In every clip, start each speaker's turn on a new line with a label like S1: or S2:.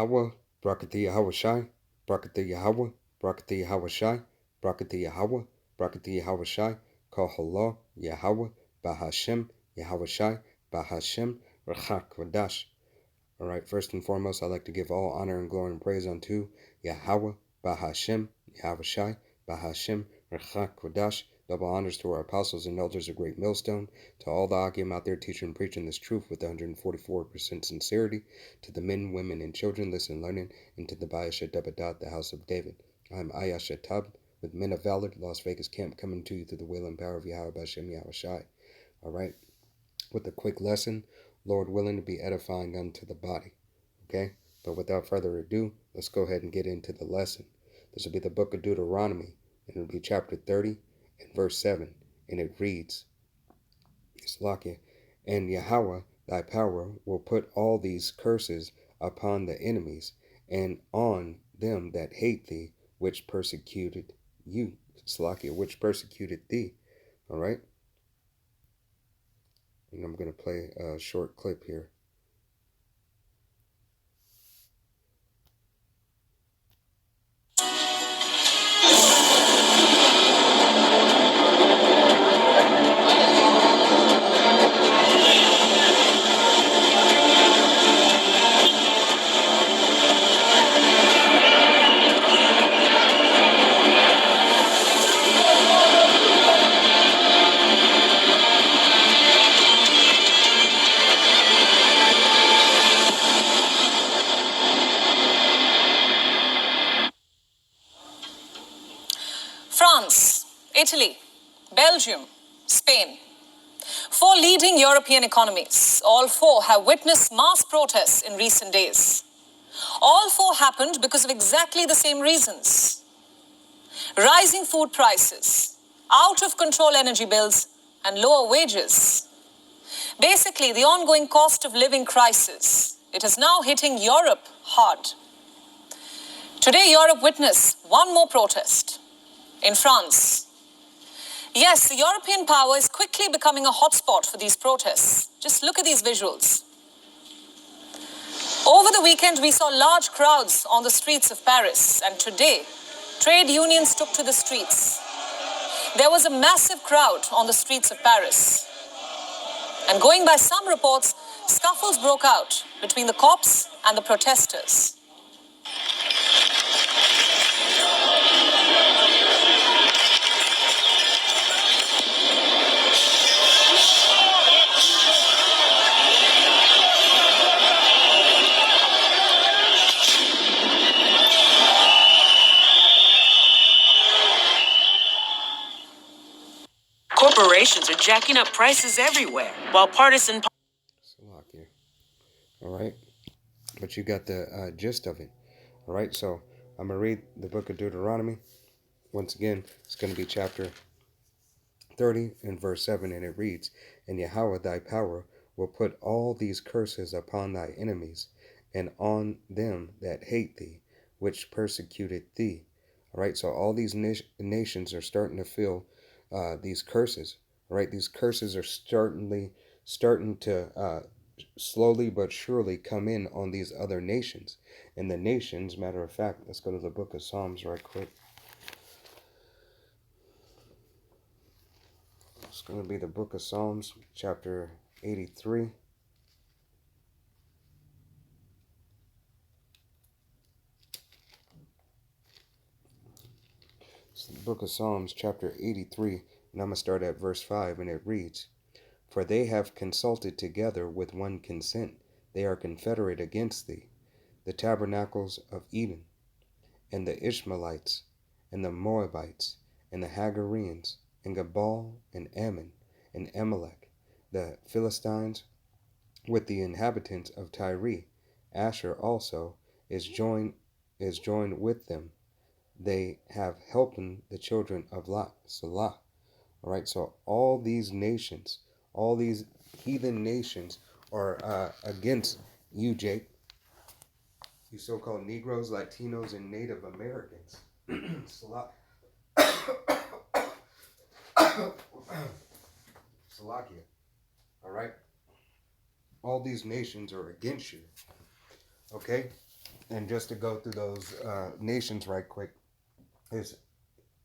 S1: Yahweh, Brakatha Yahweh Shai, Brakatha Yahweh, Brakatha Yahweh Shai, Brakatha Yahweh, Brakatha Yahweh Shai, Kohala Yahweh, Bahashem, Yahweh Shai, Bahashem, Rachak Vadash. All right, first and foremost, I'd like to give all honor and glory and praise unto Yahweh, Bahashem, Yahweh Shai, Bahashem, Rachak Vadash. Double honors to our apostles and elders of Great Millstone, to all the Akim out there teaching and preaching this truth with 144% sincerity, to the men, women, and children listening, learning, and to the Bayasha Debadat, the house of David. I am Ayasha Tab, with Men of Valor, Las Vegas camp, coming to you through the will and power of Yahweh Bashem Yahweh Shai. All right, with a quick lesson, Lord willing, to be edifying unto the body. Okay, but without further ado, let's go ahead and get into the lesson. This will be the book of Deuteronomy, and it'll be chapter 30 and verse 7, and it reads, Slakia, and Yahweh thy power will put all these curses upon the enemies and on them that hate thee, which persecuted you. Slakia, which persecuted thee. All right, and I'm going to play a short clip here.
S2: France, Italy, Belgium, Spain. 4 leading European economies. All 4 have witnessed mass protests in recent days. All 4 happened because of exactly the same reasons. Rising food prices, out of control energy bills, and lower wages. Basically, the ongoing cost of living crisis. It is now hitting Europe hard. Today, Europe witnessed one more protest. In France. Yes, the European power is quickly becoming a hotspot for these protests. Just look at these visuals. Over the weekend, we saw large crowds on the streets of Paris, and today, trade unions took to the streets. There was a massive crowd on the streets of Paris. And going by some reports, scuffles broke out between the cops and the protesters.
S3: Corporations are jacking up prices everywhere, while partisan...
S1: All right, but you got the gist of it. All right, so I'm going to read the book of Deuteronomy. Once again, it's going to be chapter 30 and verse 7, and it reads, And Yahweh thy power will put all these curses upon thy enemies, and on them that hate thee, which persecuted thee. All right, so all these nations are starting to feel these curses. All right, these curses are starting to slowly but surely come in on these other nations. And the nations, matter of fact, let's go to the book of Psalms right quick. It's going to be the book of Psalms, chapter 83. It's the book of Psalms, chapter 83, and I'm going to start at verse 5, and it reads, For they have consulted together with one consent. They are confederate against thee, the tabernacles of Eden, and the Ishmaelites, and the Moabites, and the Hagareans, and Gabal, and Ammon, and Amalek, the Philistines, with the inhabitants of Tyre. Asher also is joined with them. They have helped the children of Lot. Salah. All right, so all these nations, all these heathen nations are against you, Jake. You so-called Negroes, Latinos, and Native Americans. Salah. Salakia. All right? All these nations are against you. Okay? And just to go through those nations right quick, is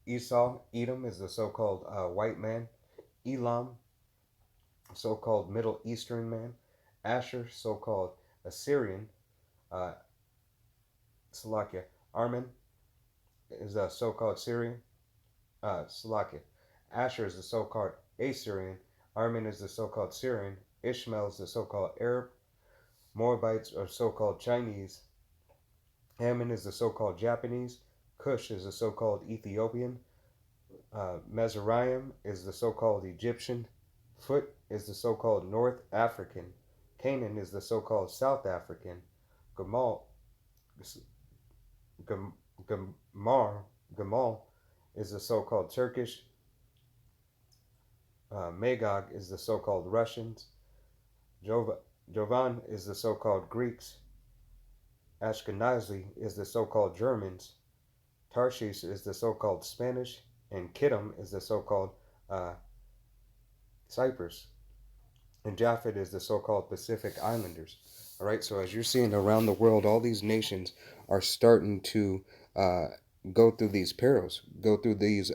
S1: Esau, Edom is the so-called white man. Elam, so-called Middle Eastern man. Asher, so-called Assyrian. Uh, Salakia. Armin is a so-called Syrian. Salakia. Asher is the so-called Assyrian. Armin is the so-called Syrian. Ishmael is the so-called Arab. Moabites are so-called Chinese. Ammon is the so-called Japanese. Cush is the so-called Ethiopian. Mizraim is the so-called Egyptian. Phut is the so-called North African. Canaan is the so-called South African. Gamal, Gamal is the so-called Turkish. Magog is the so-called Russians. Jovan is the so-called Greeks. Ashkenazi is the so-called Germans. Tarshish is the so-called Spanish. And Kittim is the so-called Cyprus. And Japhet is the so-called Pacific Islanders. All right, so as you're seeing around the world, all these nations are starting to go through these perils, go through these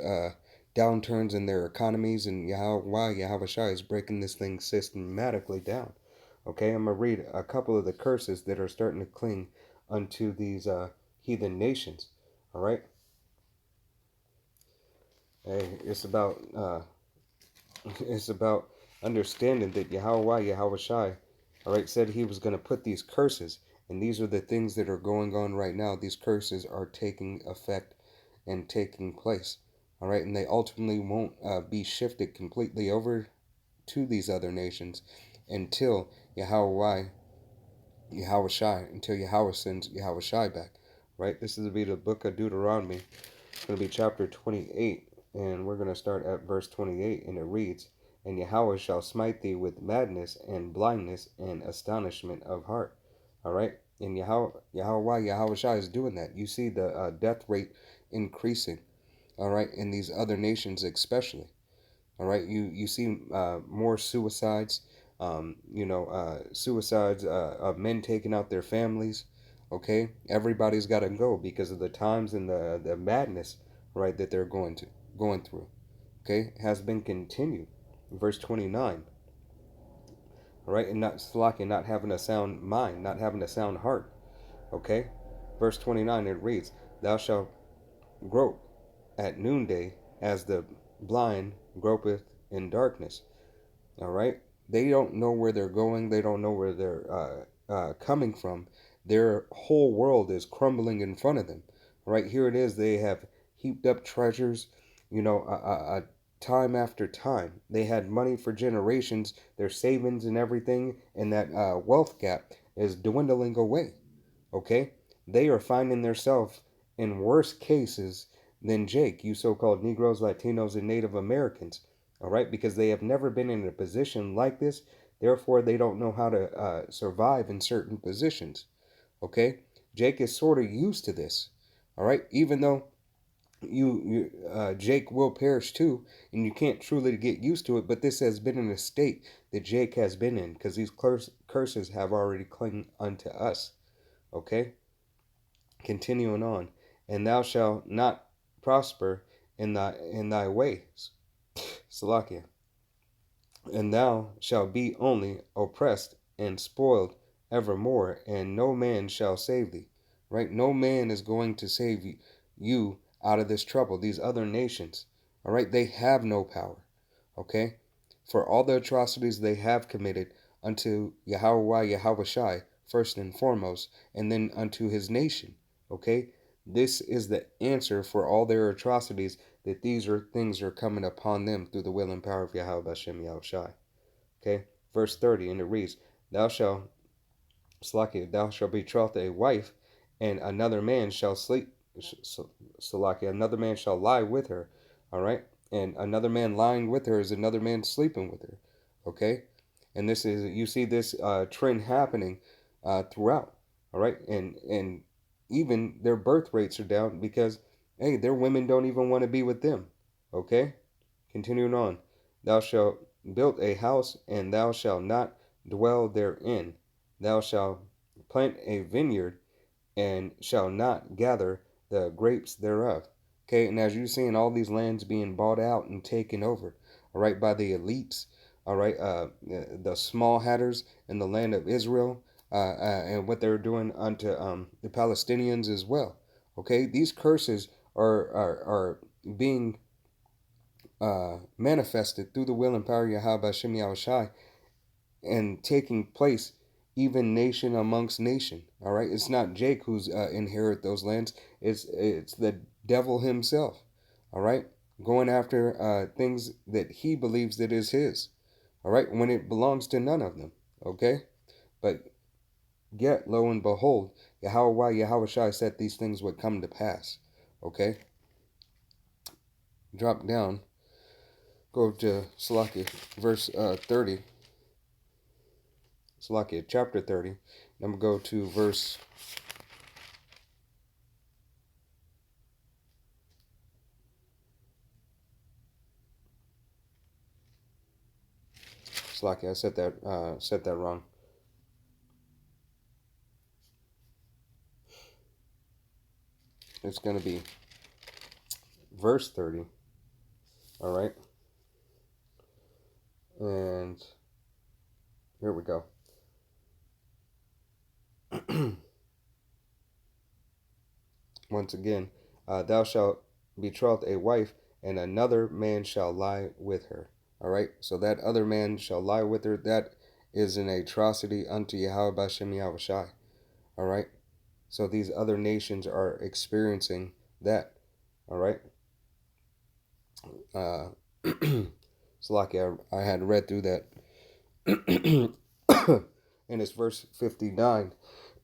S1: downturns in their economies, and Yahweh Shai is breaking this thing systematically down. Okay, I'm going to read a couple of the curses that are starting to cling unto these heathen nations. All right. Hey, it's about understanding that Yahweh Shai, all right, said he was going to put these curses, and these are the things that are going on right now. These curses are taking effect and taking place, all right, and they ultimately won't be shifted completely over to these other nations until Yahweh Shai, until Yahweh sends Yahweh Shai back, right? This is to be the book of Deuteronomy. It's going to be chapter 28, and we're going to start at verse 28, and it reads, "And Yahweh shall smite thee with madness and blindness and astonishment of heart." All right? And Yahweh Shai is doing that. You see the death rate increasing, all right, in these other nations especially. All right? You see more suicides, suicides of men taking out their families. Okay? Everybody's got to go because of the times and the madness, right, that they're going through. Okay, has been continued. Verse 29. All right, and not slacking, not having a sound mind, not having a sound heart. Okay, verse 29, it reads, "Thou shalt grope at noonday as the blind gropeth in darkness." All right, they don't know where they're going. They don't know where they're coming from. Their whole world is crumbling in front of them. Right here it is. They have heaped up treasures, time after time. They had money for generations, their savings and everything, and that wealth gap is dwindling away. Okay, they are finding themselves in worse cases than Jake, you so-called Negroes, Latinos, and Native Americans. All right, because they have never been in a position like this. Therefore, they don't know how to survive in certain positions. Okay, Jake is sort of used to this. All right, even though Jake will perish too, and you can't truly get used to it. But this has been in a state that Jake has been in, because these curses have already clung unto us. Okay, continuing on, "And thou shalt not prosper in thy ways." Salakia. "And thou shalt be only oppressed and spoiled evermore, and no man shall save thee." Right? No man is going to save you out of this trouble. These other nations, all right, they have no power. Okay? For all the atrocities they have committed unto Yahweh Shai, first and foremost, and then unto his nation. Okay? This is the answer for all their atrocities, that these things are coming upon them through the will and power of Yahweh Hashem Yahushai. Okay, verse 30, and it reads, "Thou shalt betroth a wife, and another man shall another man shall lie with her." All right, and another man lying with her is another man sleeping with her. Okay, and you see this trend happening throughout. All right, and even their birth rates are down because, hey, their women don't even want to be with them. Okay, continuing on, "Thou shalt build a house, and thou shalt not dwell therein. Thou shalt plant a vineyard, and shall not gather the grapes thereof. Okay, and as you're seeing all these lands being bought out and taken over, all right, by the elites, all right, the small hatters in the land of Israel, and what they're doing unto the Palestinians as well. Okay, these curses are being manifested through the will and power of Yahweh Shem Yahushai and taking place even nation amongst nation. All right, it's not Jake who's inherit those lands. It's the devil himself. All right, going after things that he believes that is his. All right, when it belongs to none of them. Okay, but yet lo and behold, Yahweh Shai said these things would come to pass. Okay, drop down. Go to Salakia, verse 30. Salakia, chapter 30. And I'm going to go to verse... Salakia, I said that wrong. It's going to be verse 30. All right. And here we go. Once again, thou shalt betroth a wife, and another man shall lie with her. All right. So that other man shall lie with her. That is an atrocity unto Yahweh Bashem Yahushai. All right. So these other nations are experiencing that. All right. It's like I had read through that. And it's verse 59.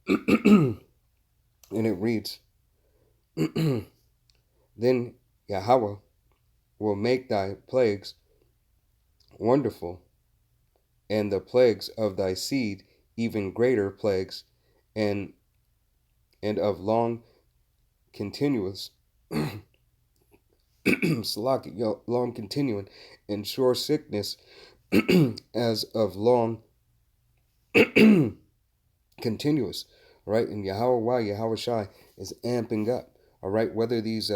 S1: And it reads, Then Yahweh will make thy plagues wonderful, and the plagues of thy seed even greater plagues, and of long continuous long continuing and sure sickness as of long continuous, right? And Yahweh Shai is amping up, all right? Whether these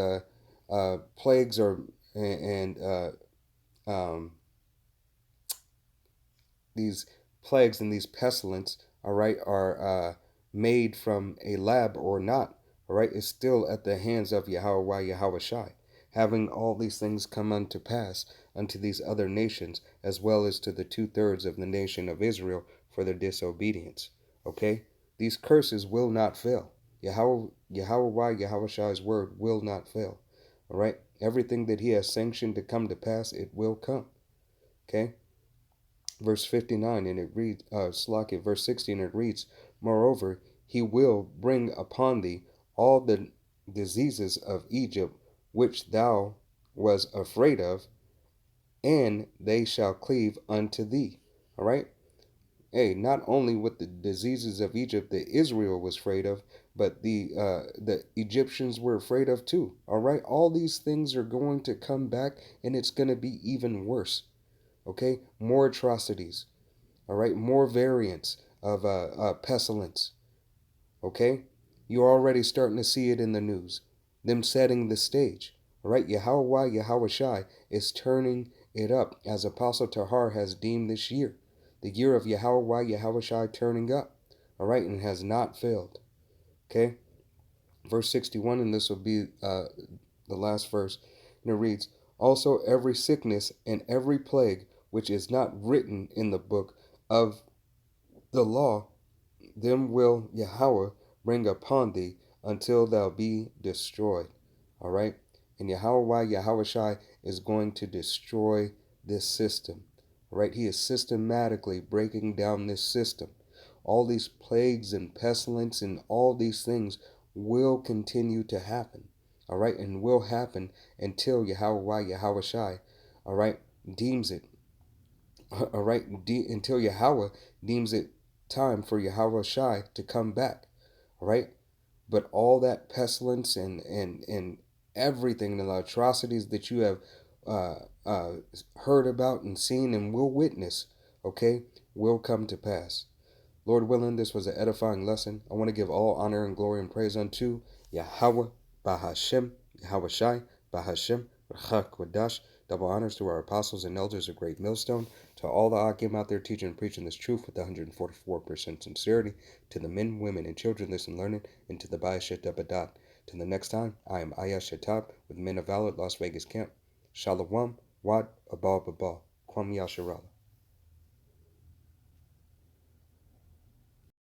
S1: plagues are these plagues and these pestilence, all right, are made from a lab or not, all right, is still at the hands of Yahweh Shai, having all these things come unto pass unto these other nations, as well as to the 2/3 of the nation of Israel for their disobedience. Okay, these curses will not fail. Yahweh Shai's word will not fail. All right, everything that he has sanctioned to come to pass, it will come. Okay. Verse 59, and it reads, verse 16, it reads, Moreover, he will bring upon thee all the diseases of Egypt, which thou was afraid of, and they shall cleave unto thee. All right? Hey, not only with the diseases of Egypt that Israel was afraid of, but the Egyptians were afraid of too. All right? All these things are going to come back, and it's going to be even worse. Okay? More atrocities. All right? More variants of pestilence. Okay? You're already starting to see it in the news. Them setting the stage. All right? Yahweh Shai is turning it up, as Apostle Tahar has deemed this year. The year of Yahweh Shai turning up. All right? And has not failed. Okay? Verse 61, and this will be the last verse. And it reads, Also every sickness and every plague which is not written in the book of the law, them will Yahweh bring upon thee until thou be destroyed. All right? And Yahweh Shai is going to destroy this system. All right? He is systematically breaking down this system. All these plagues and pestilence and all these things will continue to happen. All right? And will happen until Yahweh Shai, all right, deems it. All right? Until Yahweh deems it time for Yahweh Shai to come back. All right? But all that pestilence and everything, the atrocities that you have heard about and seen and will witness, okay, will come to pass. Lord willing, this was an edifying lesson. I want to give all honor and glory and praise unto Yahweh, Bahashem, Yahweh Shai, Bahashem, Rachak Wadash. Double honors to our apostles and elders of Great Millstone, to all the Akim out there teaching and preaching this truth with 144% sincerity, to the men, women, and children listening, learning, and to the Bayashet Dabadat. Till the next time, I am Ayash Shatab with Men of Valor, Las Vegas Camp. Shalom, Wad, Abal, Babal, Kwam Yasharala.